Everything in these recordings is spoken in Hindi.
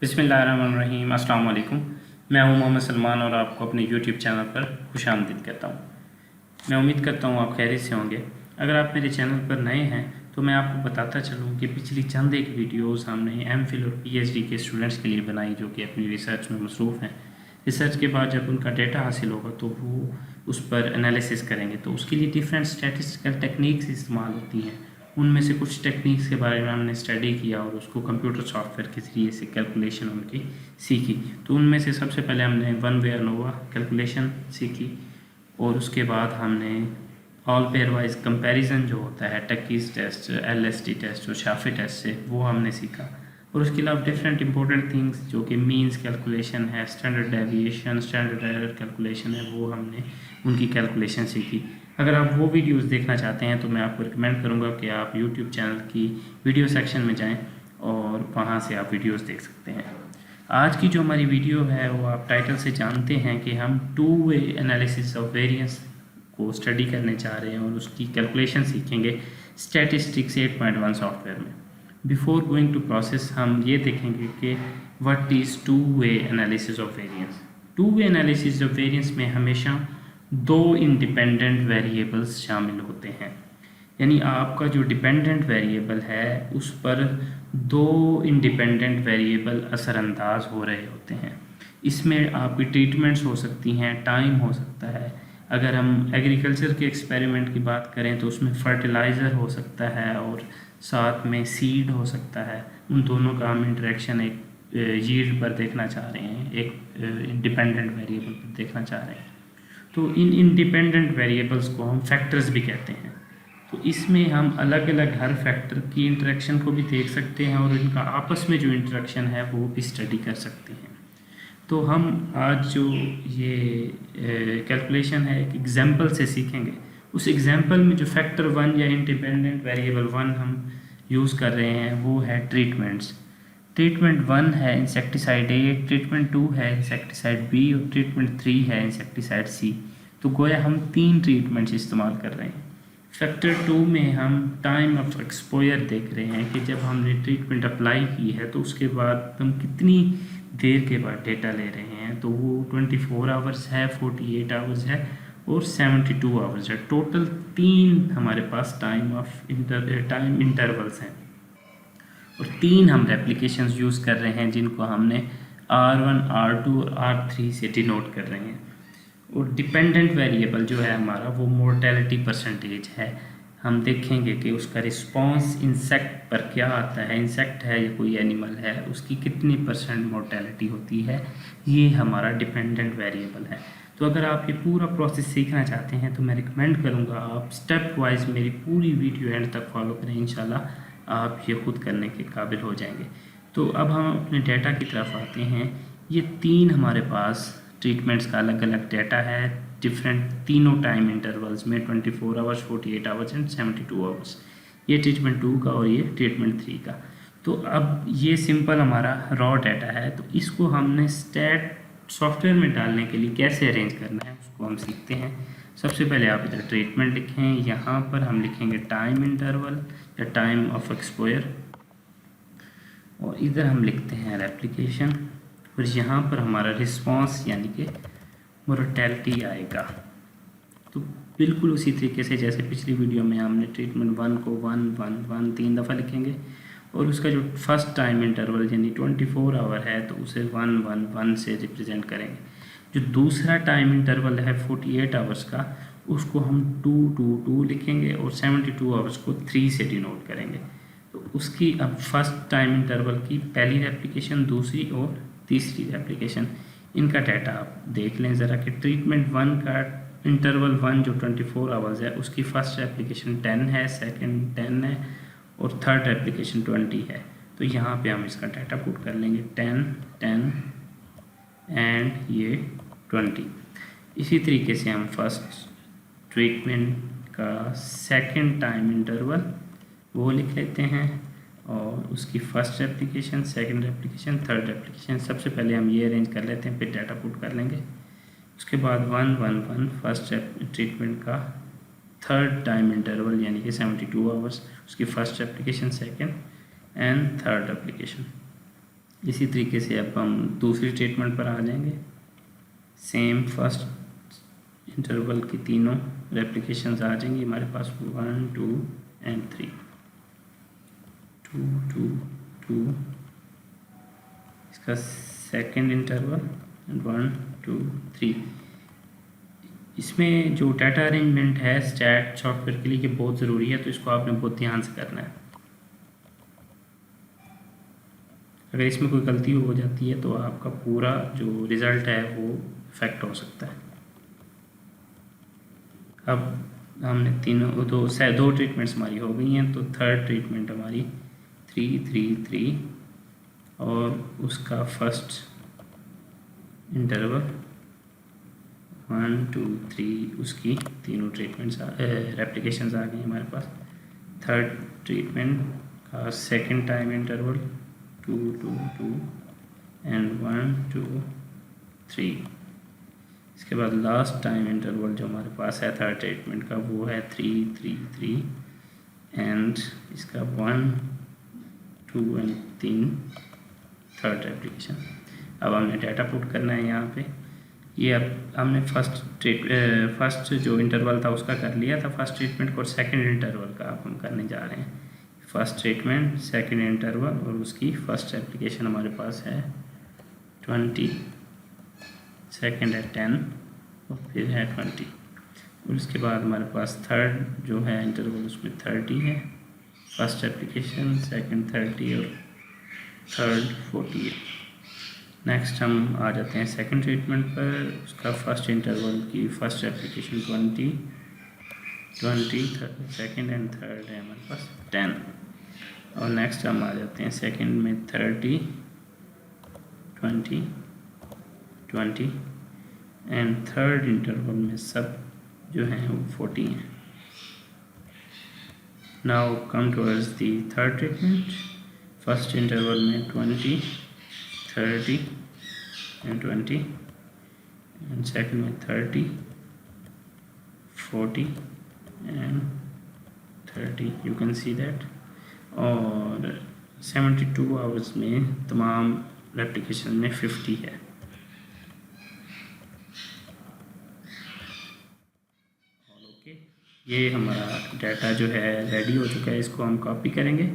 बिस्मिल्लाहिर्रहमानिर्रहीम, अस्सलाम वालेकुम। मैं हूं मोहम्मद सलमान और आपको अपने यूट्यूब चैनल पर खुशामदीद कहता हूं। मैं उम्मीद करता हूं आप खैरियत से होंगे। अगर आप मेरे चैनल पर नए हैं तो मैं आपको बताता चलूं कि पिछली चंद एक वीडियोस हमने एमफिल और पीएचडी के स्टूडेंट्स के लिए बनाई, जो कि अपनी रिसर्च में मसरूफ़ हैं। रिसर्च के बाद जब उनका डेटा हासिल होगा तो वो उस पर एनालिसिस करेंगे, तो उसके लिए डिफरेंट स्टैटिस्टिकल टेक्निक्स इस्तेमाल होती हैं। उनमें से कुछ टेक्निक्स के बारे में हमने स्टडी किया और उसको कंप्यूटर सॉफ्टवेयर के ज़रिए से कैलकुलेशन उनकी सीखी। तो उनमें से सबसे पहले हमने वन वे अनोवा कैलकुलेशन सीखी और उसके बाद हमने ऑल पेयर वाइज कंपैरिजन जो होता है टकीज टेस्ट, एलएसटी टेस्ट और शाफी टेस्ट से, वो हमने सीखा। और उसके अलावा डिफरेंट इंपॉर्टेंट थिंग्स जो कि मीन्स कैलकुलेशन है, standard deviation, standard error calculation है, वो हमने उनकी कैलकुलेशन सीखी। अगर आप वो वीडियोस देखना चाहते हैं तो मैं आपको रिकमेंड करूंगा कि आप यूट्यूब चैनल की वीडियो सेक्शन में जाएं और वहां से आप वीडियोस देख सकते हैं। आज की जो हमारी वीडियो है वो आप टाइटल से जानते हैं कि हम two way analysis of variance को स्टडी करने जा रहे हैं और उसकी कैलकुलेशन सीखेंगे स्टैटिस्टिक्स 8.1 सॉफ्टवेयर में। बिफोर गोइंग टू प्रोसेस हम ये देखेंगे कि what is two way analysis of variance. Two way analysis of variance में हमेशा दो इंडिपेंडेंट वेरिएबल्स शामिल होते हैं, यानी आपका जो डिपेंडेंट वेरिएबल है उस पर दो इंडिपेंडेंट वेरिएबल असरअंदाज हो रहे होते हैं। इसमें आपकी ट्रीटमेंट्स हो सकती हैं, टाइम हो सकता है। अगर हम एग्रीकल्चर के एक्सपेरिमेंट की बात करें तो उसमें फर्टिलाइज़र हो सकता है और साथ में सीड हो सकता है। उन दोनों का हम इंटरेक्शन एक यील्ड पर देखना चाह रहे हैं, एक डिपेंडेंट वेरिएबल पर देखना चाह रहे हैं। तो इन इंडिपेंडेंट वेरिएबल्स को हम फैक्टर्स भी कहते हैं। तो इसमें हम अलग अलग हर फैक्टर की इंटरेक्शन को भी देख सकते हैं और इनका आपस में जो इंटरेक्शन है वो भी स्टडी कर सकते हैं। तो हम आज जो ये कैलकुलेशन है एक एग्जांपल से सीखेंगे। उस एग्जांपल में जो फैक्टर वन या इंडिपेंडेंट वेरिएबल वन हम यूज़ कर रहे हैं वो है ट्रीटमेंट्स। ट्रीटमेंट वन है इंसेक्टिसाइड ए, ट्रीटमेंट टू है इंसेक्टिसाइड बी और ट्रीटमेंट थ्री है इंसेक्टिसाइड सी। तो गोया हम तीन ट्रीटमेंट्स इस्तेमाल कर रहे हैं। फैक्टर टू में हम टाइम ऑफ एक्सपोजर देख रहे हैं कि जब हमने ट्रीटमेंट अप्लाई की है तो उसके बाद हम कितनी देर के बाद डेटा ले रहे हैं। तो वो 24 आवर्स है, 48 आवर्स है और 72 आवर्स है। टोटल तीन हमारे पास टाइम इंटरवल्स हैं और तीन हम रेप्लिकेशंस यूज़ कर रहे हैं जिनको हमने R1, R2 और R3 से डिनोट कर रहे हैं। और डिपेंडेंट वेरिएबल जो है हमारा वो मोर्टेलिटी परसेंटेज है। हम देखेंगे कि उसका रिस्पांस इंसेक्ट पर क्या आता है, इंसेक्ट है या कोई एनिमल है, उसकी कितनी % मोर्टेलिटी होती है, ये हमारा डिपेंडेंट वेरिएबल है। तो अगर आप ये पूरा प्रोसेस सीखना चाहते हैं तो मैं रिकमेंड करूँगा आप स्टेप वाइज मेरी पूरी वीडियो एंड तक फॉलो करें। इंशाल्लाह आप ये खुद करने के काबिल हो जाएंगे। तो अब हम अपने डेटा की तरफ आते हैं। ये तीन हमारे पास ट्रीटमेंट्स का अलग अलग डेटा है, डिफरेंट तीनों टाइम इंटरवल्स में 24 आवर्स, 48 आवर्स एंड 72 आवर्स। ये ट्रीटमेंट टू का और ये ट्रीटमेंट थ्री का। तो अब ये सिंपल हमारा रॉ डाटा है, तो इसको हमने स्टैट सॉफ्टवेयर में डालने के लिए कैसे अरेंज करना है उसको हम सीखते हैं। सबसे पहले आप इधर ट्रीटमेंट लिखें, यहाँ पर हम लिखेंगे टाइम इंटरवल या टाइम ऑफ एक्सपोजर और इधर हम लिखते हैं रेप्लिकेशन और यहाँ पर हमारा रिस्पांस यानी कि मोर्टेलिटी आएगा। तो बिल्कुल उसी तरीके से जैसे पिछली वीडियो में हमने ट्रीटमेंट वन को 1 1 1 3 दफ़ा लिखेंगे और उसका जो फर्स्ट टाइम इंटरवल यानी 24 आवर है तो उसे 1 1 1 से रिप्रेजेंट करेंगे। जो दूसरा टाइम इंटरवल है 48 आवर्स का, उसको हम 2 2 2 लिखेंगे और 72 आवर्स को 3 से डिनोट करेंगे। तो उसकी अब फर्स्ट टाइम इंटरवल की पहली रेप्लिकेशन, दूसरी और तीसरी रेप्लिकेशन, इनका डाटा आप देख लें ज़रा कि ट्रीटमेंट वन का इंटरवल वन जो 24 आवर्स है उसकी फ़र्स्ट रेप्लिकेशन 10 है, सेकंड 10 है और थर्ड रेप्लिकेशन 20 है। तो यहाँ पे हम इसका डाटा पुट कर लेंगे 10 10 एंड ये 20। इसी तरीके से हम फर्स्ट ट्रीटमेंट का सेकंड टाइम इंटरवल वो लिख लेते हैं और उसकी first replication, second replication, third replication. सबसे पहले हम ये अरेंज कर लेते हैं, फिर डाटा पुट कर लेंगे। उसके बाद 1 1 1 फर्स्ट ट्रीटमेंट का थर्ड टाइम इंटरवल यानी कि 72 आवर्स, उसकी first application, second and third application. इसी तरीके से अब हम दूसरी ट्रीटमेंट पर आ जाएंगे। सेम फर्स्ट इंटरवल की तीनों रेप्लिकेशंस आ जाएंगी हमारे पास, 1 2 एंड 3, 2 2 2, इसका सेकंड इंटरवल एंड 1 2 3। इसमें जो डाटा अरेंजमेंट है स्टैट सॉफ्टवेयर के लिए ये बहुत ज़रूरी है, तो इसको आपने बहुत ध्यान से करना है। अगर इसमें कोई गलती हो जाती है तो आपका पूरा जो रिज़ल्ट है वो इफेक्ट हो सकता है। अब हमने दो ट्रीटमेंट्स हमारी हो गई हैं, तो थर्ड ट्रीटमेंट हमारी 3 3 3 और उसका फर्स्ट इंटरवल 1 2 3, उसकी तीनों ट्रीटमेंट्स रेप्लिकेशंस आ गई हमारे पास। थर्ड ट्रीटमेंट का सेकंड टाइम इंटरवल 2 2 2 एंड 1 2 3। इसके बाद लास्ट टाइम इंटरवल जो हमारे पास है थर्ड ट्रीटमेंट का वो है 3 3 3 एंड इसका 1 2 एंड 3 थर्ड रेप्लिकेशन। अब हमने डाटा पुट करना है यहाँ पे। ये अब हमने फर्स्ट जो इंटरवल था उसका कर लिया था फर्स्ट ट्रीटमेंट को, और सेकंड इंटरवल का अब हम करने जा रहे हैं। फर्स्ट ट्रीटमेंट, सेकंड इंटरवल और उसकी फर्स्ट एप्लीकेशन हमारे पास है 20, सेकंड है 10 और फिर है 20, और उसके बाद हमारे पास थर्ड जो है इंटरवल उसमें 30 है, फर्स्ट एप्लीकेशन, सेकंड 30 और थर्ड 40 है। नेक्स्ट हम आ जाते हैं सेकंड ट्रीटमेंट पर। उसका फर्स्ट इंटरवल की first application 20 second and third है हमारे पास 10, और नेक्स्ट हम आ जाते हैं सेकंड में 30 20 एंड थर्ड इंटरवल में सब जो हैं वो 40 हैं। Now come towards the third treatment. First interval में 20 30 and 20 and second में 30 40 and 30, you can see that। और 72 आवर्स में तमाम रेप्लिकेशन में 50 है। ओके, ये हमारा डाटा जो है रेडी हो चुका है। इसको हम कॉपी करेंगे।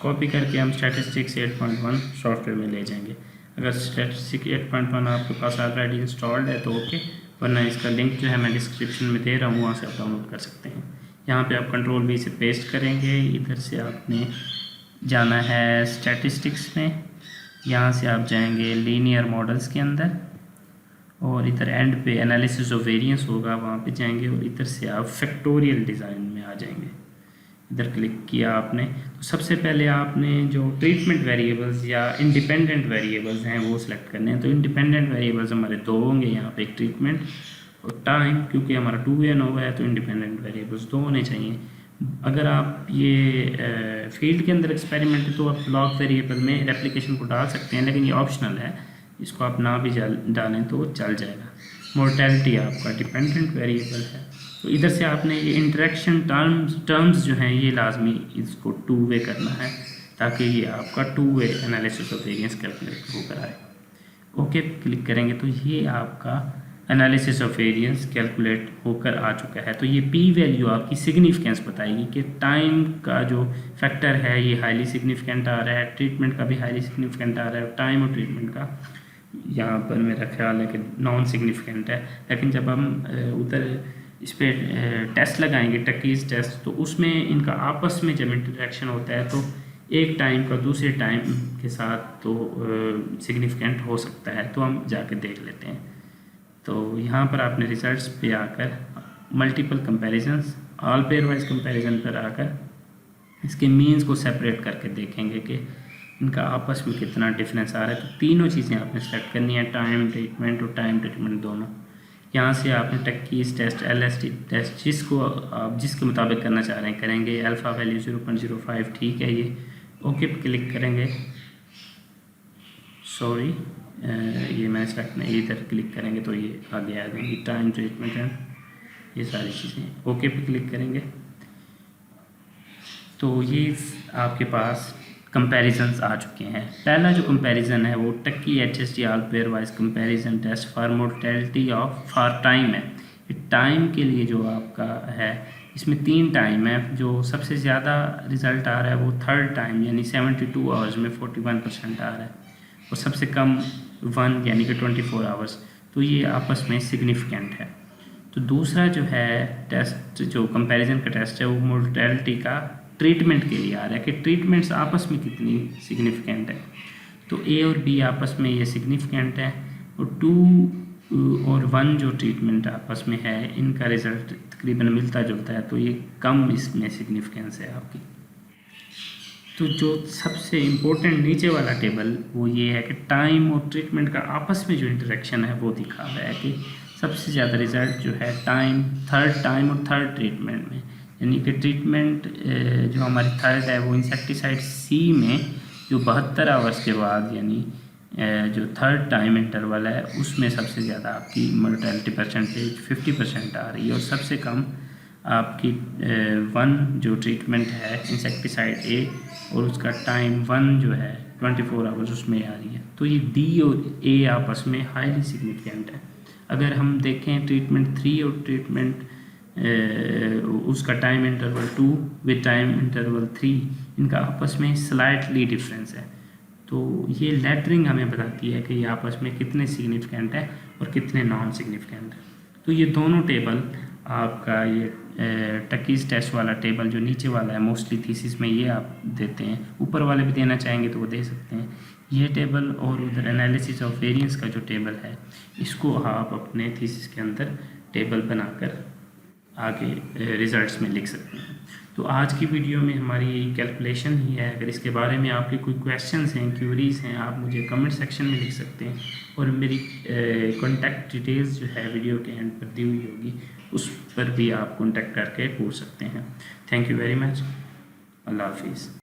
कॉपी करके हम स्टैटिस्टिक्स 8.1 सॉफ्टवेयर में ले जाएंगे। अगर स्टैटिस्टिक्स 8.1 आपके पास ऑलरेडी इंस्टॉल्ड है तो ओके, वरना इसका लिंक जो है मैं डिस्क्रिप्शन में दे रहा हूँ, वहाँ से आप डाउनलोड कर सकते हैं। यहाँ पे आप कंट्रोल V से पेस्ट करेंगे। इधर से आपने जाना है स्टैटिस्टिक्स में, यहाँ से आप जाएंगे लीनियर मॉडल्स के अंदर, और इधर एंड पे एनालिसिस ऑफ वेरिएंस होगा, वहाँ पे जाएंगे, और इधर से आप फैक्टोरियल डिज़ाइन में आ जाएंगे। इधर क्लिक किया आपने तो सबसे पहले आपने जो ट्रीटमेंट वेरिएबल्स या इंडिपेंडेंट वेरिएबल्स हैं वो सिलेक्ट करने हैं। तो इंडिपेंडेंट वेरिएबल्स हमारे दो होंगे यहाँ पे, एक ट्रीटमेंट और टाइम, क्योंकि हमारा 2n हुआ है तो इंडिपेंडेंट वेरिएबल्स दो होने चाहिए। अगर आप ये फील्ड के अंदर एक्सपेरिमेंट है तो आप लॉग वेरिएबल में रेप्लिकेशन को डाल सकते हैं, लेकिन ये ऑप्शनल है, इसको आप ना भी डालें तो चल जाएगा। मोर्टेलिटी आपका डिपेंडेंट वेरिएबल है, तो इधर से आपने ये इंटरेक्शन टर्म्स जो हैं ये लाजमी इसको 2 वे करना है, ताकि ये आपका 2 वे एनालिसिस ऑफ वेरिएंस कैलकुलेट होकर आए। ओके क्लिक करेंगे तो ये आपका एनालिसिस ऑफ वेरिएंस कैलकुलेट होकर आ चुका है। तो ये पी वैल्यू आपकी सिग्निफिकेंस बताएगी कि टाइम का जो फैक्टर है ये हाईली सिग्निफिकेंट आ रहा है, ट्रीटमेंट का भी हाईली सिग्निफिकेंट आ रहा है, टाइम और ट्रीटमेंट का यहाँ पर मेरा ख्याल है कि नॉन सिग्निफिकेंट है। लेकिन जब हम उधर इस पर टेस्ट लगाएंगे, टकीज़ टेस्ट, तो उसमें इनका आपस में जब इंटरेक्शन होता है तो एक टाइम का दूसरे टाइम के साथ तो सिग्निफिकेंट हो सकता है। तो हम जाके देख लेते हैं। तो यहाँ पर आपने रिजल्ट्स पे आकर multiple comparisons, all pairwise comparison पर आकर इसके मीन्स को सेपरेट करके देखेंगे कि इनका आपस में कितना डिफरेंस आ रहा है। तो तीनों चीज़ें आपने सेलेक्ट करनी है, टाइम ट्रीटमेंट और टाइम ट्रीटमेंट दोनों। यहाँ से आपने टकीज़ टेस्ट, LST टेस्ट, जिसको आप जिसके मुताबिक करना चाह रहे हैं करेंगे। अल्फ़ा वैल्यू 0.05 ठीक है, ये ओके पे क्लिक करेंगे। सॉरी ये मैंने सेलेक्ट नहीं, इधर क्लिक करेंगे तो ये आगे आ जाएंगी टाइम, ट्रीटमेंट एंड ये सारी चीज़ें। ओके पे क्लिक करेंगे तो ये आपके पास कंपैरिजन्स आ चुके हैं। पहला जो कंपैरिजन है वो Tukey HSG all pairwise comparison test for mortality of four time है। टाइम के लिए जो आपका है, इसमें 3 टाइम है। जो सबसे ज़्यादा रिज़ल्ट आ रहा है वो थर्ड टाइम यानी 72 आवर्स में 41% आ रहा है, और सबसे कम 1 यानी कि 24 आवर्स। तो ये आपस में सिग्निफिकेंट है। तो दूसरा जो है टेस्ट, जो कंपैरिजन का टेस्ट है, वो मोर्टेलिटी का ट्रीटमेंट के लिए आ रहा है कि ट्रीटमेंट्स आपस में कितनी सिग्निफिकेंट है। तो A और B आपस में ये सिग्निफिकेंट है, और 2 और 1 जो ट्रीटमेंट आपस में है इनका रिज़ल्ट तकरीबन मिलता जुलता है, तो ये कम इसमें सिग्निफिकेंस है आपकी। तो जो सबसे इम्पोर्टेंट नीचे वाला टेबल वो ये है कि टाइम और ट्रीटमेंट का आपस में जो इंटरेक्शन है वो दिखा रहा है कि सबसे ज़्यादा रिज़ल्ट जो है थर्ड टाइम और थर्ड ट्रीटमेंट में, यानी कि ट्रीटमेंट जो हमारी थर्ड है वो इंसेक्टिसाइड C में जो 72 आवर्स के बाद यानी जो थर्ड टाइम इंटरवल है उसमें सबसे ज़्यादा आपकी मोर्टेलिटी परसेंटेज 50% आ रही है, और सबसे कम आपकी 1 जो ट्रीटमेंट है इंसेक्टिसाइड A और उसका टाइम 1 जो है 24 आवर्स उसमें आ रही है। तो ये D और A आपस में हाईली सिग्निफिकेंट है। अगर हम देखें ट्रीटमेंट 3 और ट्रीटमेंट उसका time interval 2 with time interval 3, इनका आपस में स्लाइटली डिफरेंस है। तो ये लेटरिंग हमें बताती है कि ये आपस में कितने सिग्निफिकेंट है और कितने नॉन सिग्निफिकेंट है। तो ये दोनों टेबल आपका, ये टकीज़ टेस्ट वाला टेबल जो नीचे वाला है मोस्टली थीसिस में ये आप देते हैं, ऊपर वाले भी देना चाहेंगे तो वो दे सकते हैं। ये टेबल और उधर एनालिसिस ऑफ वेरिएंस का जो टेबल है इसको आप अपने थीसिस के अंदर टेबल बनाकर आगे रिजल्ट्स में लिख सकते हैं। तो आज की वीडियो में हमारी यही कैलकुलेशन ही है। अगर इसके बारे में आपके कोई क्वेश्चंस हैं, क्यूरीज हैं, आप मुझे कमेंट सेक्शन में लिख सकते हैं, और मेरी कॉन्टैक्ट डिटेल्स जो है वीडियो के एंड पर दी हुई होगी, उस पर भी आप कॉन्टैक्ट करके पूछ सकते हैं। Thank you very much. अल्लाह हाफिज़।